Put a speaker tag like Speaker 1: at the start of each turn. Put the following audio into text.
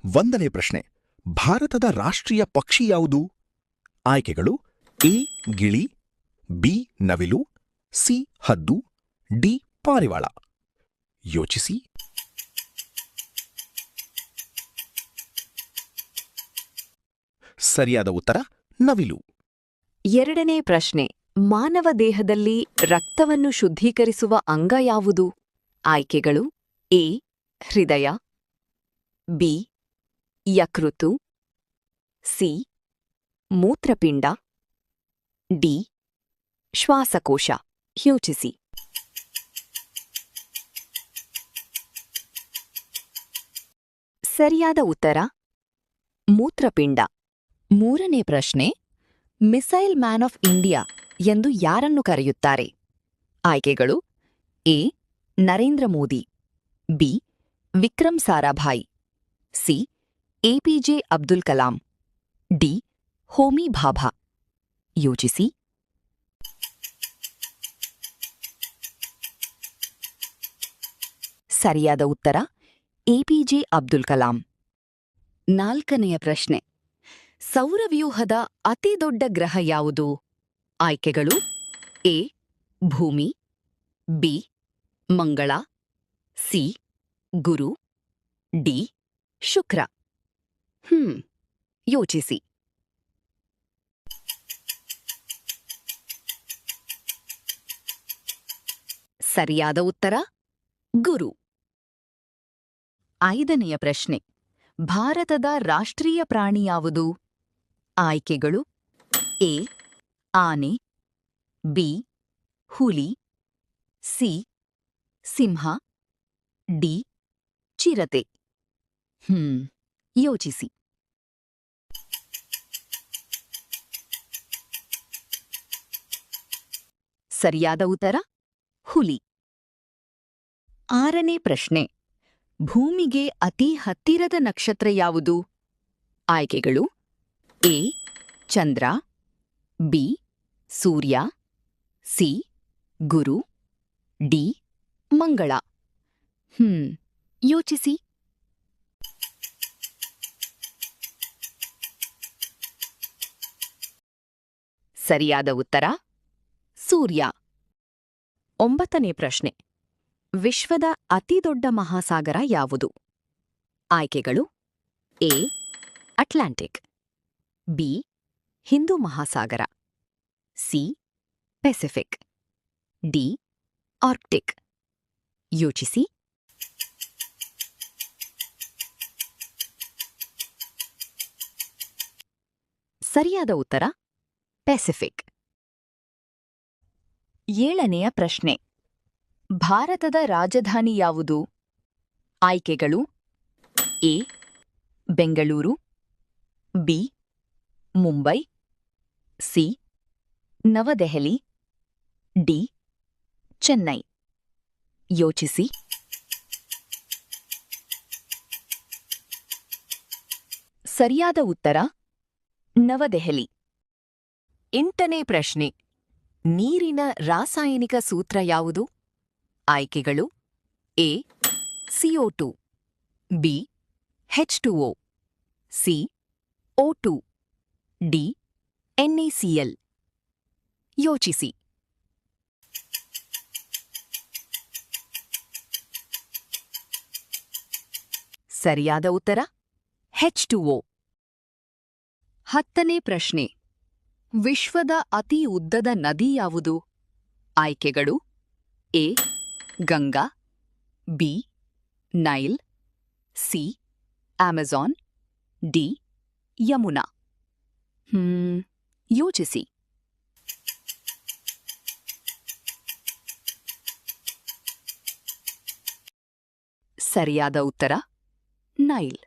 Speaker 1: ಒಂದನೇ ಪ್ರಶ್ನೆ. ಭಾರತದ ರಾಷ್ಟ್ರೀಯ ಪಕ್ಷಿ ಯಾವುದು? ಆಯ್ಕೆಗಳು: ಎ ಗಿಳಿ, ಬಿ ನವಿಲು, ಸಿ ಹದ್ದು, ಡಿ ಪಾರಿವಾಳ. ಯೋಚಿಸಿ. ಸರಿಯಾದ ಉತ್ತರ ನವಿಲು.
Speaker 2: ಎರಡನೇ ಪ್ರಶ್ನೆ. ಮಾನವ ದೇಹದಲ್ಲಿ ರಕ್ತವನ್ನು ಶುದ್ಧೀಕರಿಸುವ ಅಂಗ ಯಾವುದು? ಆಯ್ಕೆಗಳು: ಎ ಹೃದಯ, ಬಿ ಯಕೃತ್ತು, ಸಿ ಮೂತ್ರಪಿಂಡ, ಡಿ ಶ್ವಾಸಕೋಶ. ಯೋಚಿಸಿ. ಸರಿಯಾದ ಉತ್ತರ ಮೂತ್ರಪಿಂಡ. ಮೂರನೇ ಪ್ರಶ್ನೆ. ಮಿಸೈಲ್ ಮ್ಯಾನ್ ಆಫ್ ಇಂಡಿಯಾ ಎಂದು ಯಾರನ್ನು ಕರೆಯುತ್ತಾರೆ? ಆಯ್ಕೆಗಳು: A Narendra Modi, B Vikram Sarabhai, C APJ Abdul Kalam, D Homi Bhabha. ಯೋಚಿಸಿ. ಸರಿಯಾದ ಉತ್ತರ ಎಪಿಜೆ ಅಬ್ದುಲ್ ಕಲಾಂ. ನಾಲ್ಕನೆಯ ಪ್ರಶ್ನೆ. ಸೌರವ್ಯೂಹದ ಅತಿದೊಡ್ಡ ಗ್ರಹ ಯಾವುದು? ಆಯ್ಕೆಗಳು: ಎ ಭೂಮಿ, ಬಿ ಮಂಗಳ, ಸಿ ಗುರು, ಡಿ ಶುಕ್ರ. ಯೋಚಿಸಿ. ಸರಿಯಾದ ಉತ್ತರ ಗುರು. ಐದನೆಯ ಪ್ರಶ್ನೆ. ಭಾರತದ ರಾಷ್ಟ್ರೀಯ ಪ್ರಾಣಿ ಯಾವುದು? ಆಯ್ಕೆಗಳು: ಎ ಆನೆ, ಬಿ ಹುಲಿ, ಸಿ ಸಿಂಹ, ಡಿ ಚಿರತೆ. ಯೋಚಿಸಿ. ಸರಿಯಾದ ಉತ್ತರ ಹುಲಿ. ಆರನೇ ಪ್ರಶ್ನೆ. ಭೂಮಿಗೆ ಅತಿ ಹತ್ತಿರದ ನಕ್ಷತ್ರ ಯಾವುದು? ಆಯ್ಕೆಗಳು: A Chandra, B Surya, C Guru, D ಮಂಗಳ. ಯೋಚಿಸಿ. ಸರಿಯಾದ ಉತ್ತರ ಸೂರ್ಯ. ಒಂಬತ್ತನೇ ಪ್ರಶ್ನೆ. ವಿಶ್ವದ ಅತಿದೊಡ್ಡ ಮಹಾಸಾಗರ ಯಾವುದು? ಆಯ್ಕೆಗಳು: A Atlantic, B Hindu Mahasagara, C Pacific, D Arctic. ಯೋಚಿಸಿ. ಸರಿಯಾದ ಉತ್ತರ ಪೆಸಿಫಿಕ್. ಏಳನೆಯ ಪ್ರಶ್ನೆ. ಭಾರತದ ರಾಜಧಾನಿ ಯಾವುದು? ಆಯ್ಕೆಗಳು: A Bengaluru, B Mumbai, C Navadehali, D Chennai. ಯೋಚಿಸಿ. ಸರಿಯಾದ ಉತ್ತರ ನವದೆಹಲಿ. ಎಂಟನೇ ಪ್ರಶ್ನೆ. ನೀರಿನ ರಾಸಾಯನಿಕ ಸೂತ್ರ ಯಾವುದು? ಆಯ್ಕೆಗಳು: A CO2, B H2O, C O2, D NaCl. ಯೋಚಿಸಿ. ಸರಿಯಾದ ಉತ್ತರ H2O. ಹತ್ತನೇ ಪ್ರಶ್ನೆ. ವಿಶ್ವದ ಅತಿ ಉದ್ದದ ನದಿ ಯಾವುದು? ಆಯ್ಕೆಗಳು: A Ganga, B Nile, C Amazon, D Yamuna. ಯೋಚಿಸಿ. ಸರಿಯಾದ ಉತ್ತರ ನೈಲ್.